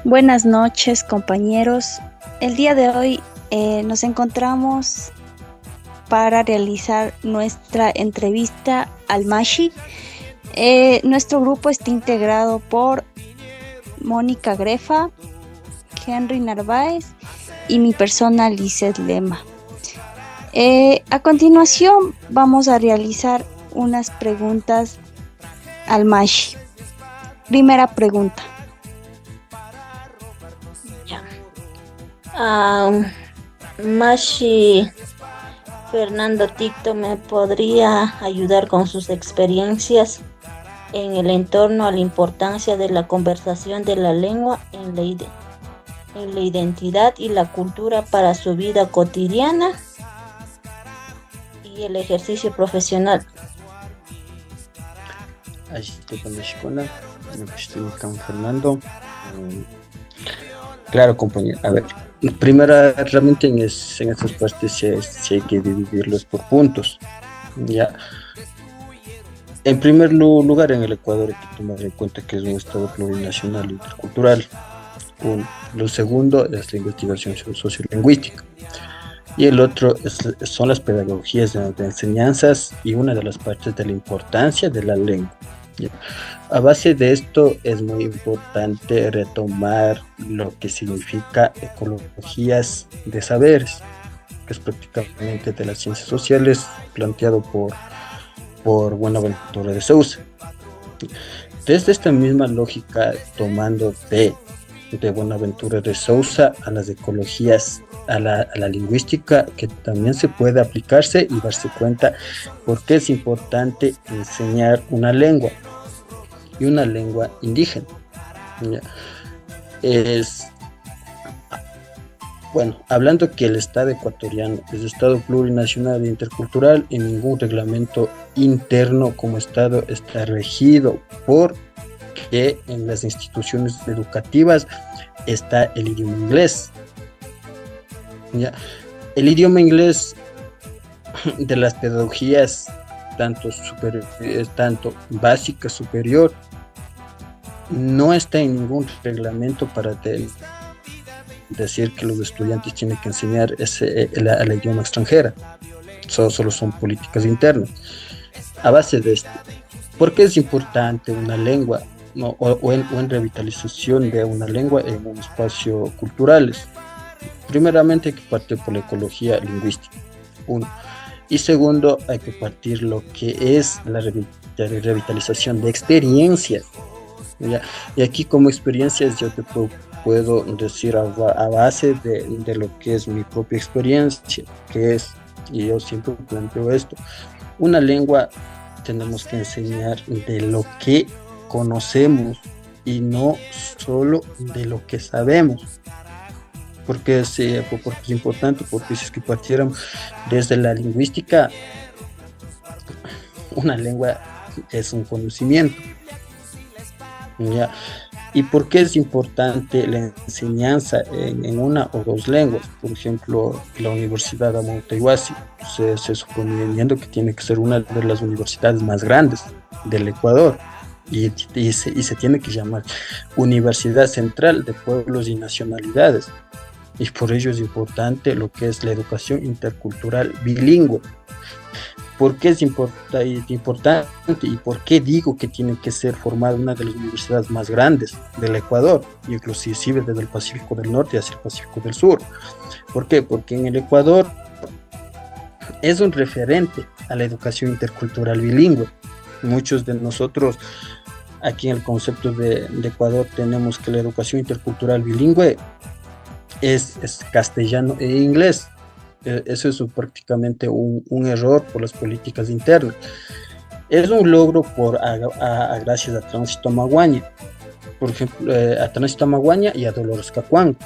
Buenas noches, compañeros. El día de hoy nos encontramos para realizar nuestra entrevista al Mashi. Nuestro grupo está integrado por Mónica Grefa, Henry Narváez y mi persona, Lizeth Lema. A continuación vamos a realizar unas preguntas al Mashi. Primera pregunta. Ya. Mashi Fernando Ticto me podría ayudar con sus experiencias en el entorno a la importancia de la conversación de la lengua en la identidad y la cultura para su vida cotidiana y el ejercicio profesional. Ashitepanashkuna, Kan Fernando. Claro, compañero. A ver, primera, realmente en estas partes sí hay que dividirlos por puntos. Ya, en primer lugar, en el Ecuador hay que tomar en cuenta que es un estado plurinacional e intercultural. Lo segundo es la investigación sociolingüística. Y el otro son las pedagogías de enseñanzas y una de las partes de la importancia de la lengua. ¿Ya? A base de esto es muy importante retomar lo que significa ecologías de saberes, que es prácticamente de las ciencias sociales planteado por Buenaventura de Sousa. Desde esta misma lógica, tomando de Buenaventura de Sousa a las ecologías, a la lingüística, que también se puede aplicarse y darse cuenta por qué es importante enseñar una lengua y una lengua indígena. ¿Ya? Es, bueno, hablando que el Estado ecuatoriano es Estado plurinacional e intercultural y ningún reglamento interno como Estado está regido por que en las instituciones educativas está el idioma inglés. ¿Ya? El idioma inglés de las pedagogías tanto básica, superior, no está en ningún reglamento para decir que los estudiantes tienen que enseñar el idioma extranjera. Solo son políticas internas. A base de esto, ¿por qué es importante una lengua? No, o en revitalización de una lengua en un espacio culturales. Primeramente hay que partir por la ecología lingüística, uno. Y segundo, hay que partir lo que es la revitalización de experiencias. ¿Ya? Y aquí como experiencias yo te puedo decir a base de lo que es mi propia experiencia, que es, y yo siempre planteo esto, una lengua tenemos que enseñar de lo que conocemos y no solo de lo que sabemos. Porque es importante, porque si es que partiéramos desde la lingüística, una lengua es un conocimiento. ¿Ya? ¿Y por qué es importante la enseñanza en una o dos lenguas? Por ejemplo, la Universidad de Monteguasi se suponiendo que tiene que ser una de las universidades más grandes del Ecuador y se tiene que llamar Universidad Central de Pueblos y Nacionalidades. Y por ello es importante lo que es la educación intercultural bilingüe. ¿Por qué es importante y por qué digo que tiene que ser formada una de las universidades más grandes del Ecuador, inclusive desde el Pacífico del Norte hacia el Pacífico del Sur? ¿Por qué? Porque en el Ecuador es un referente a la educación intercultural bilingüe. Muchos de nosotros aquí en el concepto de Ecuador tenemos que la educación intercultural bilingüe es castellano e inglés. Eso es prácticamente un error por las políticas internas. Es un logro gracias a Tránsito Amaguaña, por ejemplo, a Tránsito Amaguaña y a Dolores Cacuango.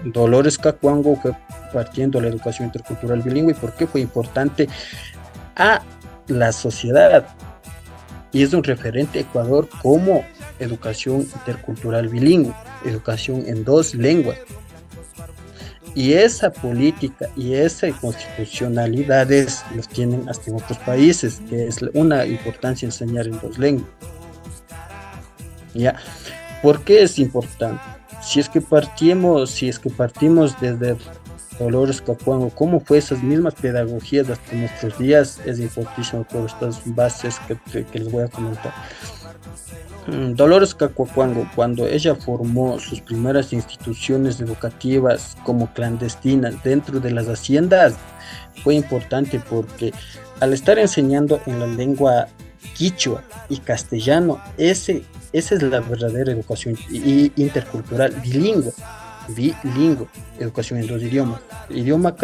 Dolores Cacuango fue partiendo la educación intercultural bilingüe porque fue importante a la sociedad y es un referente Ecuador como educación intercultural bilingüe, educación en dos lenguas. Y esa política y esa constitucionalidades los tienen hasta en otros países, que es una importancia enseñar en dos lenguas. ¿Ya? ¿Por qué es importante? si es que partimos desde Dolores Cacuango, cómo fue esas mismas pedagogías hasta nuestros días, es importantísimo por estas bases que les voy a comentar. Dolores Cacuango, cuando ella formó sus primeras instituciones educativas como clandestinas dentro de las haciendas, fue importante porque al estar enseñando en la lengua quichua y castellano, esa es la verdadera educación intercultural, bilingüe, educación en dos idiomas. Idioma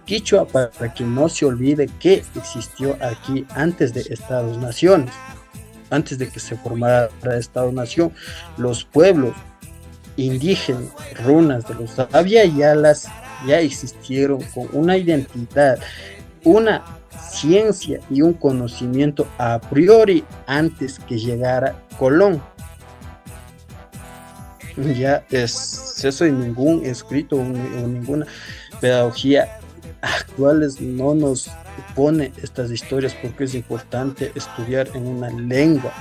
quichua para que no se olvide que existió aquí antes de Estados-naciones, antes de que se formara Estado-nación, los pueblos indígenas, runas de los Abya-Yalas ya existieron con una identidad, una ciencia y un conocimiento a priori antes que llegara Colón. Ya es eso, y ningún escrito o ninguna pedagogía actuales no nos pone estas historias, porque es importante estudiar en una lengua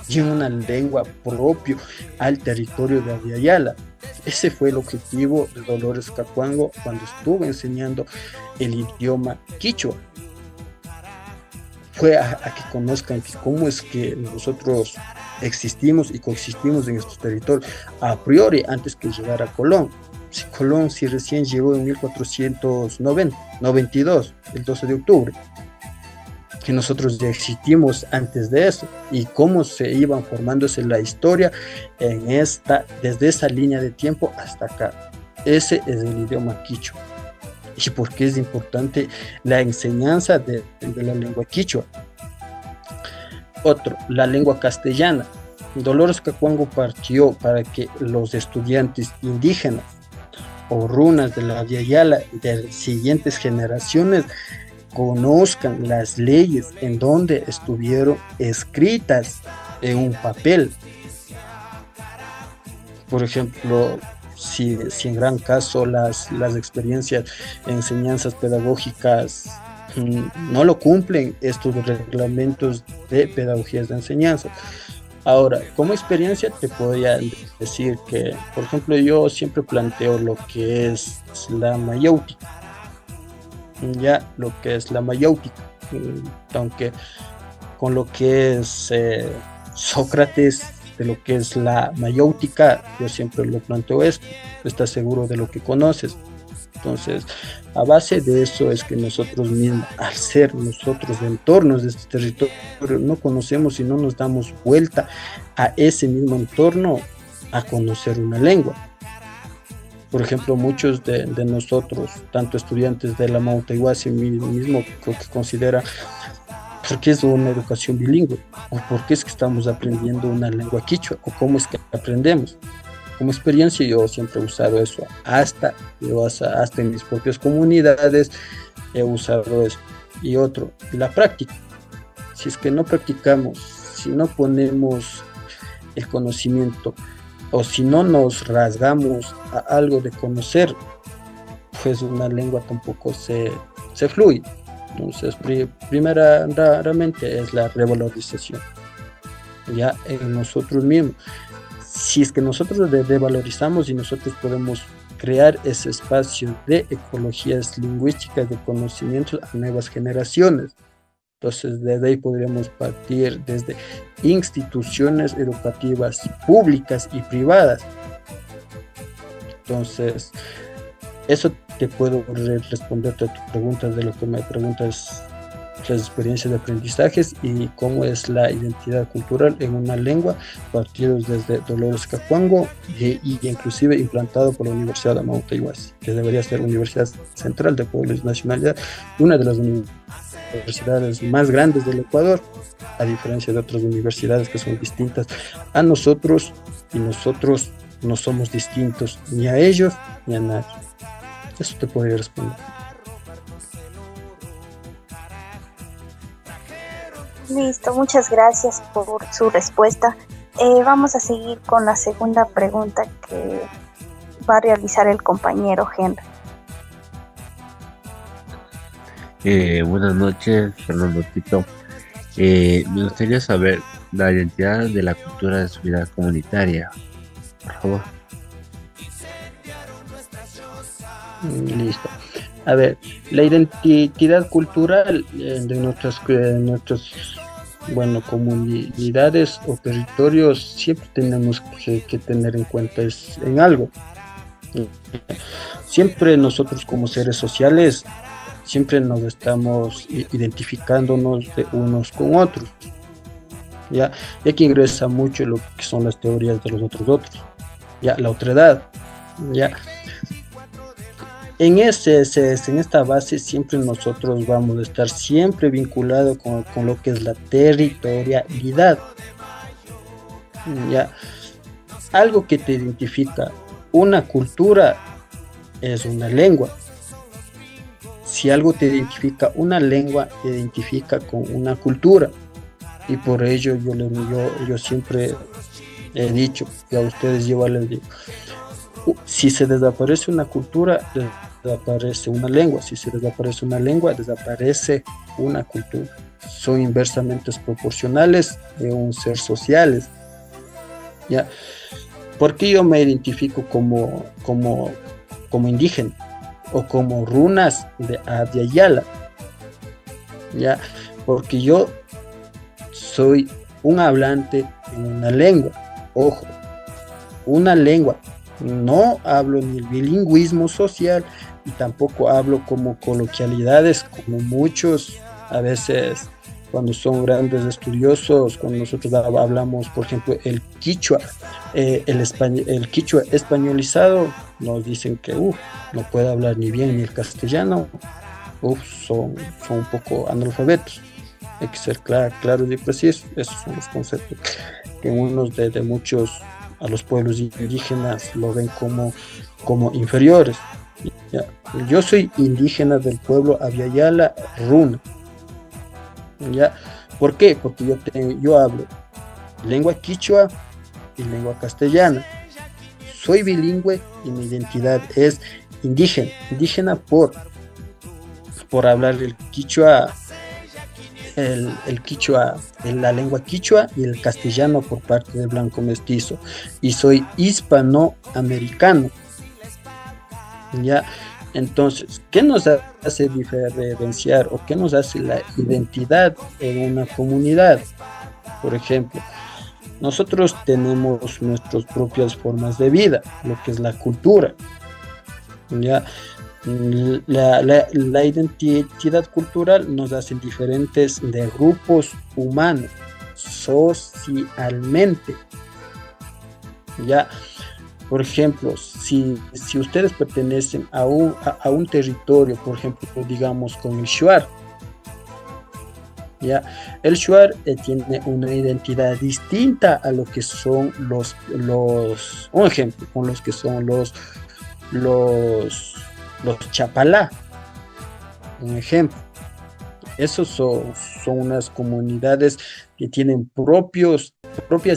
y en una lengua propio al territorio de Abya-Yala. Ese fue el objetivo de Dolores Cacuango cuando estuvo enseñando el idioma quichua. Fue a que conozcan que cómo es que nosotros existimos y coexistimos en estos territorios a priori antes que llegara Colón. Si recién llegó en 1492, el 12 de octubre, que nosotros ya existimos antes de eso, y cómo se iban formándose la historia desde esa línea de tiempo hasta acá. Ese es el idioma quichua. ¿Y por qué es importante la enseñanza de la lengua quichua? Otro, la lengua castellana. Dolores Cacuango partió para que los estudiantes indígenas o runas de la Abya-Yala de siguientes generaciones conozcan las leyes en donde estuvieron escritas en un papel. Por ejemplo, si en gran caso las experiencias, enseñanzas pedagógicas no lo cumplen estos reglamentos de pedagogías de enseñanza. Ahora, como experiencia te podría decir que, por ejemplo, yo siempre planteo lo que es la mayéutica, aunque con lo que es Sócrates, de lo que es la mayéutica, yo siempre lo planteo esto: estás seguro de lo que conoces. Entonces, a base de eso es que nosotros mismos, al ser nosotros entornos de este territorio, no conocemos y no nos damos vuelta a ese mismo entorno a conocer una lengua. Por ejemplo, muchos de nosotros, tanto estudiantes de la Mautaiguasi mismo, creo que considera por qué es una educación bilingüe, o por qué es que estamos aprendiendo una lengua quichua, o cómo es que aprendemos. Como experiencia yo siempre he usado eso, hasta en mis propias comunidades he usado eso. Y otro, la práctica. Si es que no practicamos, si no ponemos el conocimiento, o si no nos rasgamos a algo de conocer, pues una lengua tampoco se fluye. Entonces, primeramente es la revalorización, ya en nosotros mismos. Si es que nosotros revalorizamos y nosotros podemos crear ese espacio de ecologías lingüísticas, de conocimientos a nuevas generaciones, entonces desde ahí podríamos partir desde instituciones educativas públicas y privadas. Entonces, eso te puedo responderte a tu pregunta, de lo que me preguntas, las experiencias de aprendizajes y cómo es la identidad cultural en una lengua, partidos desde Dolores Cacuango y inclusive implantado por la Universidad de Mautaiguasi, que debería ser Universidad Central de Pueblos y Nacionalidad, una de las universidades más grandes del Ecuador, a diferencia de otras universidades que son distintas a nosotros, y nosotros no somos distintos ni a ellos ni a nadie. Eso te podría responder. Listo, muchas gracias por su respuesta. Vamos a seguir con la segunda pregunta que va a realizar el compañero Henry. Buenas noches, Fernando Tito. Me gustaría saber la identidad de la cultura de su vida comunitaria, por favor. Listo. A ver, la identidad cultural de nuestros, bueno, comunidades o territorios siempre tenemos que tener en cuenta es en algo. Siempre nosotros como seres sociales, siempre nos estamos identificándonos de unos con otros. Ya, y aquí ingresa mucho lo que son las teorías de los otros, ya, la otredad, ya. En esta base siempre nosotros vamos a estar siempre vinculados con lo que es la territorialidad, ya. Algo que te identifica, una cultura es una lengua. Si algo te identifica una lengua, te identifica con una cultura. Y por ello yo siempre he dicho, y a ustedes igual les digo, si se desaparece una cultura, desaparece una lengua. Si se desaparece una lengua, desaparece una cultura. Son inversamente proporcionales de un ser sociales. ¿Ya? ¿Por qué yo me identifico como indígena o como runas de Abya Yala? ¿Ya? Porque yo soy un hablante en una lengua. Ojo, una lengua. No hablo ni el bilingüismo social y tampoco hablo como coloquialidades, como muchos a veces cuando son grandes estudiosos, cuando nosotros hablamos, por ejemplo, el quichua, el quichua españolizado, nos dicen que no puede hablar ni bien ni el castellano, son un poco analfabetos. Hay que ser claros y precisos. Esos son los conceptos que unos de muchos a los pueblos indígenas lo ven como inferiores. ¿Ya? Yo soy indígena del pueblo Abya Yala Runa. ¿Ya? ¿Por qué? Porque yo hablo lengua quichua y lengua castellana. Soy bilingüe y mi identidad es indígena por hablar el quichua, el quichua, la lengua quichua y el castellano por parte del blanco mestizo. Y soy hispanoamericano. ¿Ya? Entonces, ¿qué nos hace diferenciar o qué nos hace la identidad en una comunidad? Por ejemplo, nosotros tenemos nuestras propias formas de vida, lo que es la cultura. ¿Ya? La identidad cultural nos hace diferentes de grupos humanos, socialmente. ¿Ya? Por ejemplo, si ustedes pertenecen a un territorio, por ejemplo, digamos con el Shuar, ¿ya? El Shuar tiene una identidad distinta a lo que son un ejemplo, con los que son los Chapalá, un ejemplo. Esos son unas comunidades que tienen propias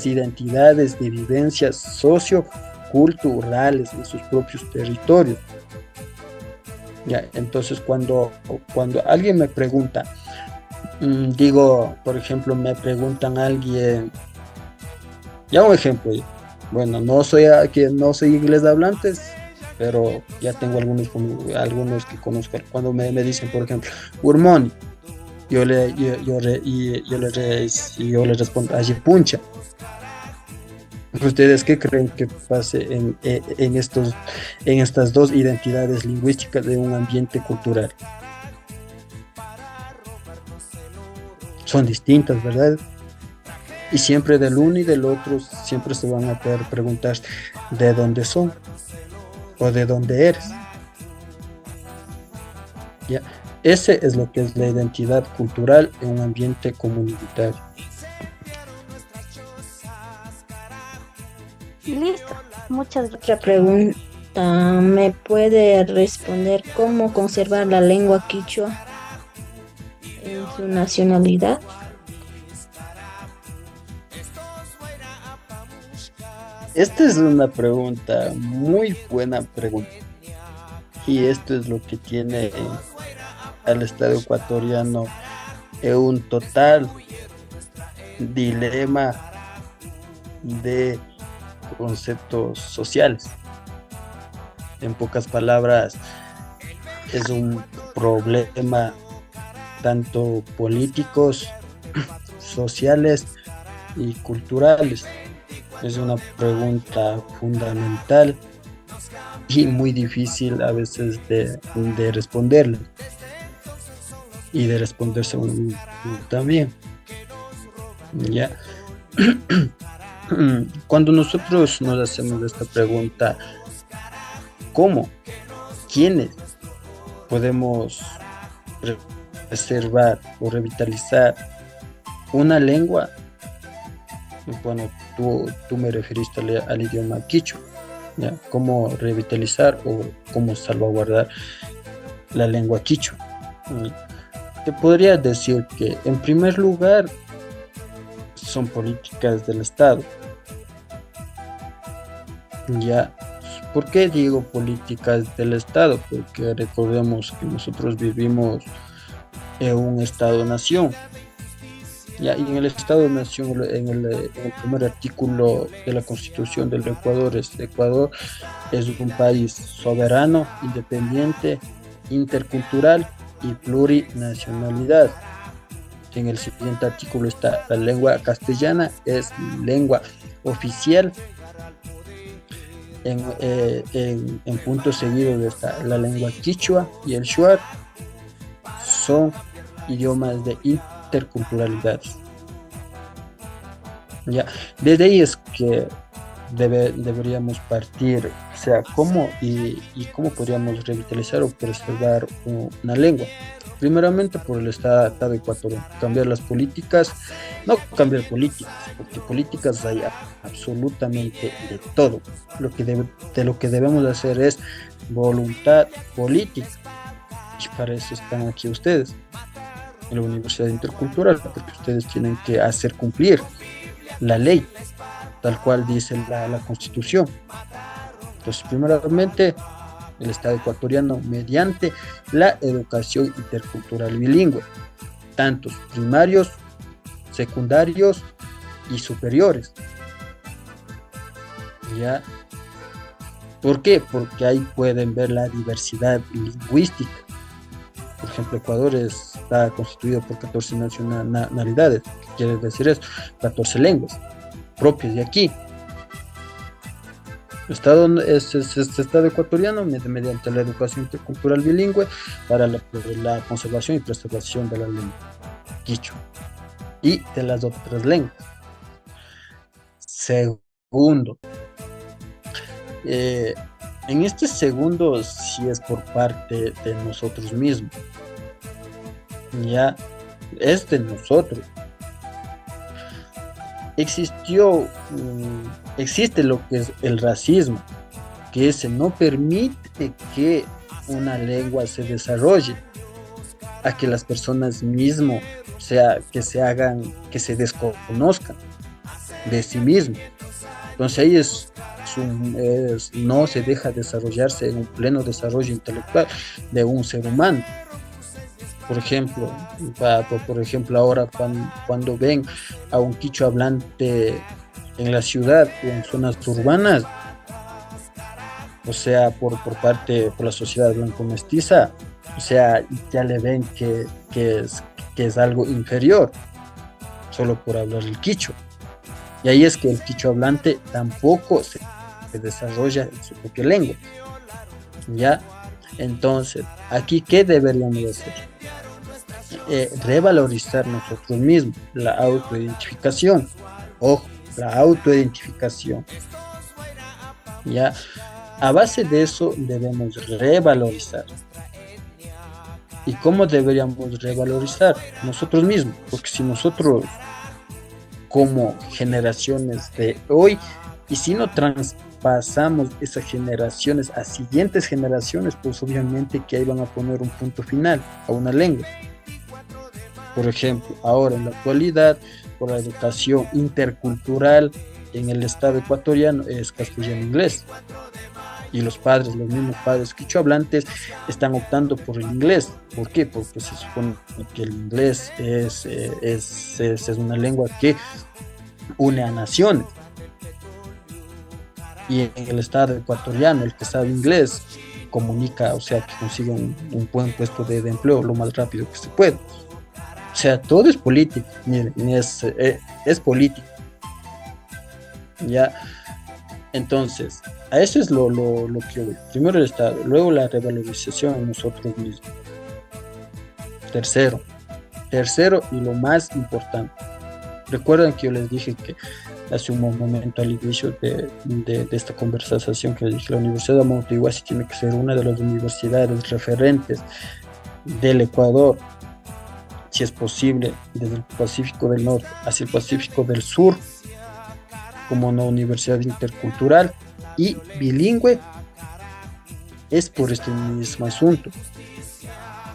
identidades de vivencias socioculturales en sus propios territorios. Ya, entonces cuando alguien me pregunta, por ejemplo, me preguntan a alguien, ya un ejemplo, bueno, no soy inglés hablantes, pero ya tengo algunos que conozco. Cuando me dicen, por ejemplo, Urmoni, yo le respondo Ayipuncha. ¿Ustedes qué creen que pase en estas dos identidades lingüísticas de un ambiente cultural? Son distintas, ¿verdad? Y siempre del uno y del otro siempre se van a poder preguntar de dónde son o de dónde eres. ¿Ya? Ese es lo que es la identidad cultural en un ambiente comunitario. Listo, muchas gracias. Otra pregunta, ¿me puede responder cómo conservar la lengua quichua en su nacionalidad? Esta es una pregunta, muy buena pregunta. Y esto es lo que tiene al Estado ecuatoriano un total dilema de conceptos sociales. En pocas palabras, es un problema tanto políticos, sociales y culturales. Es una pregunta fundamental y muy difícil a veces de responderla y de responderse uno también. ¿Ya? Cuando nosotros nos hacemos esta pregunta, ¿cómo? ¿Quiénes podemos preservar o revitalizar una lengua? Bueno, tú me referiste al idioma quichua, ¿ya? ¿Cómo revitalizar o cómo salvaguardar la lengua quichua? Te podría decir que en primer lugar son políticas del Estado. Ya, ¿por qué digo políticas del Estado? Porque recordemos que nosotros vivimos en un Estado-nación. Ya, y en el Estado-nación, en el primer artículo de la Constitución del Ecuador, Ecuador es un país soberano, independiente, intercultural y plurinacionalidad. En el siguiente artículo está: la lengua castellana es lengua oficial. En punto seguido está la lengua quichua y el shuar, son idiomas de interculturalidad. Ya, desde ahí es que deberíamos partir, o sea, cómo y cómo podríamos revitalizar o preservar una lengua. Primeramente por el Estado ecuatoriano, cambiar las políticas, no cambiar políticas, porque políticas hay absolutamente de todo. De lo que debemos hacer es voluntad política, y para eso están aquí ustedes, en la Universidad Intercultural, porque ustedes tienen que hacer cumplir la ley, tal cual dice la Constitución. Entonces, primeramente, el Estado ecuatoriano, mediante la educación intercultural bilingüe, tantos primarios, secundarios y superiores. ¿Ya? ¿Por qué? Porque ahí pueden ver la diversidad lingüística. Por ejemplo, Ecuador está constituido por 14 nacionalidades. ¿Qué quiere decir eso? 14 lenguas propias de aquí. El Estado es Estado ecuatoriano mediante la educación intercultural bilingüe para la conservación y preservación de la lengua quichua y de las otras lenguas. Segundo, en este segundo sí es por parte de nosotros mismos. Ya es de nosotros. Existe lo que es el racismo, que ese no permite que una lengua se desarrolle, a que las personas mismo, o sea, que se desconozcan de sí mismos. Entonces ahí no se deja desarrollarse en un pleno desarrollo intelectual de un ser humano. Por ejemplo, ahora cuando ven a un quichua hablante en la ciudad o en zonas urbanas, o sea, por la sociedad blanco-mestiza, o sea, ya le ven que es algo inferior, solo por hablar el quichua. Y ahí es que el quichua hablante tampoco se desarrolla en su propia lengua. ¿Ya? Entonces, aquí, ¿qué deberíamos hacer? Revalorizar nosotros mismos, la autoidentificación. Ojo, la autoidentificación. ¿Ya? A base de eso debemos revalorizar. ¿Y cómo deberíamos revalorizar? Nosotros mismos, porque si nosotros como generaciones de hoy, y si no traspasamos esas generaciones a siguientes generaciones, pues obviamente que ahí van a poner un punto final a una lengua. Por ejemplo, ahora en la actualidad, por la educación intercultural en el Estado ecuatoriano es castellano-inglés. Y los mismos padres quichohablantes están optando por el inglés. ¿Por qué? Porque se supone que el inglés es una lengua que une a naciones. Y en el Estado ecuatoriano, el que sabe inglés comunica, o sea, que consiga un buen puesto de empleo lo más rápido que se pueda. O sea, todo es político, miren, es político, ¿ya? Entonces, a eso es lo que yo veo. Primero el Estado, luego la revalorización en nosotros mismos. Tercero y lo más importante. Recuerdan que yo les dije que hace un momento al inicio de esta conversación que les dije, la Universidad de Montiguasi tiene que ser una de las universidades referentes del Ecuador, si es posible, desde el Pacífico del Norte hacia el Pacífico del Sur, como una universidad intercultural y bilingüe. Es por este mismo asunto,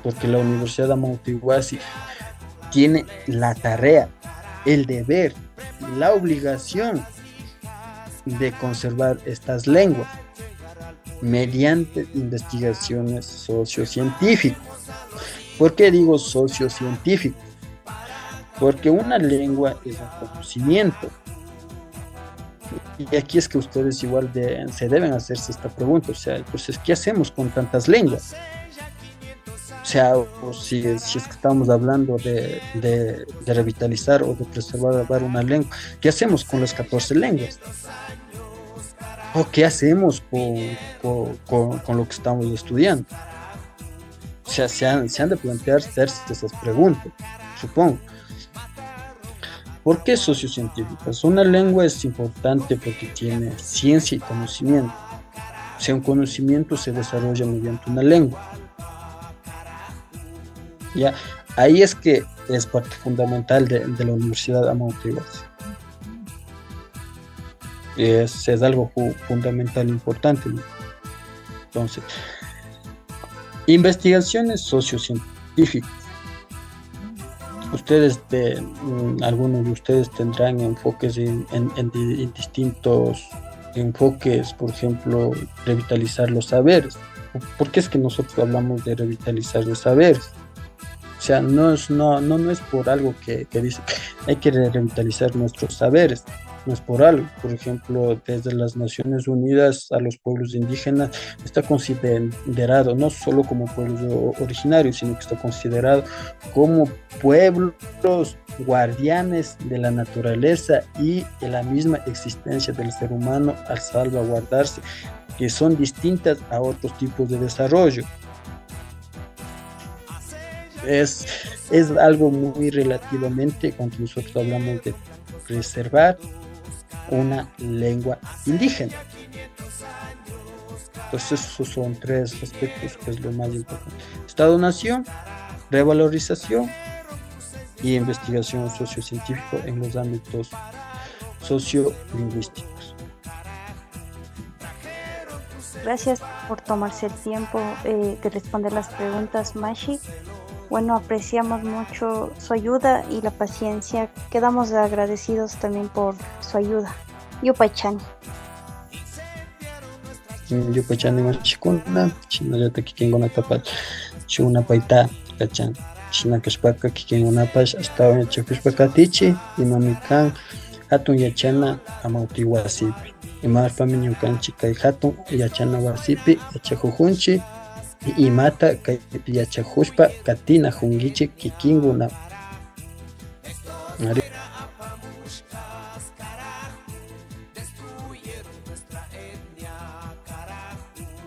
porque la Universidad de Montiguasi tiene la tarea, el deber, la obligación de conservar estas lenguas mediante investigaciones sociocientíficas. ¿Por qué digo sociocientífico? Porque una lengua es un conocimiento. Y aquí es que ustedes igual se deben hacerse esta pregunta, o sea, entonces, ¿qué hacemos con tantas lenguas? O sea, o si es que estamos hablando de revitalizar o de preservar una lengua, ¿qué hacemos con las 14 lenguas? ¿O qué hacemos con lo que estamos estudiando? O sea, se han de plantearse esas preguntas, supongo. ¿Por qué sociocientíficas? Una lengua es importante porque tiene ciencia y conocimiento. O sea, un conocimiento se desarrolla mediante una lengua. Ya, ahí es que es parte fundamental de la Universidad de Montiguasi. Es algo fundamental, importante, ¿no? Entonces, investigaciones sociocientíficas. Algunos de ustedes tendrán enfoques en distintos enfoques, por ejemplo, revitalizar los saberes. ¿Por qué es que nosotros hablamos de revitalizar los saberes? O sea, no es por algo que dice que hay que revitalizar nuestros saberes, no es por algo. Por ejemplo, desde las Naciones Unidas a los pueblos indígenas está considerado no solo como pueblos originarios, sino que está considerado como pueblos guardianes de la naturaleza y de la misma existencia del ser humano al salvaguardarse, que son distintas a otros tipos de desarrollo. Es algo muy relativamente cuando nosotros hablamos de preservar una lengua indígena. Entonces esos son 3 aspectos que es lo más importante: Estado-nación, revalorización y investigación sociocientífica en los ámbitos sociolingüísticos. Gracias por tomarse el tiempo de responder las preguntas, Mashi. Bueno, apreciamos mucho su ayuda y la paciencia. Quedamos agradecidos también por su ayuda. Yupaychani. Yupaychani machikuna, china yata kikinguna tapas, chuna paita, kachan, china kashpaka kikinguna pas, hasta hoy chakushpaka tichi, y mamikan, hatun yachana amauti wasipi. Y más familia kanchi kai hatun yachana wasipi, yachajujunchi, y mata kay yachajushpa katina jungichi kikinguna.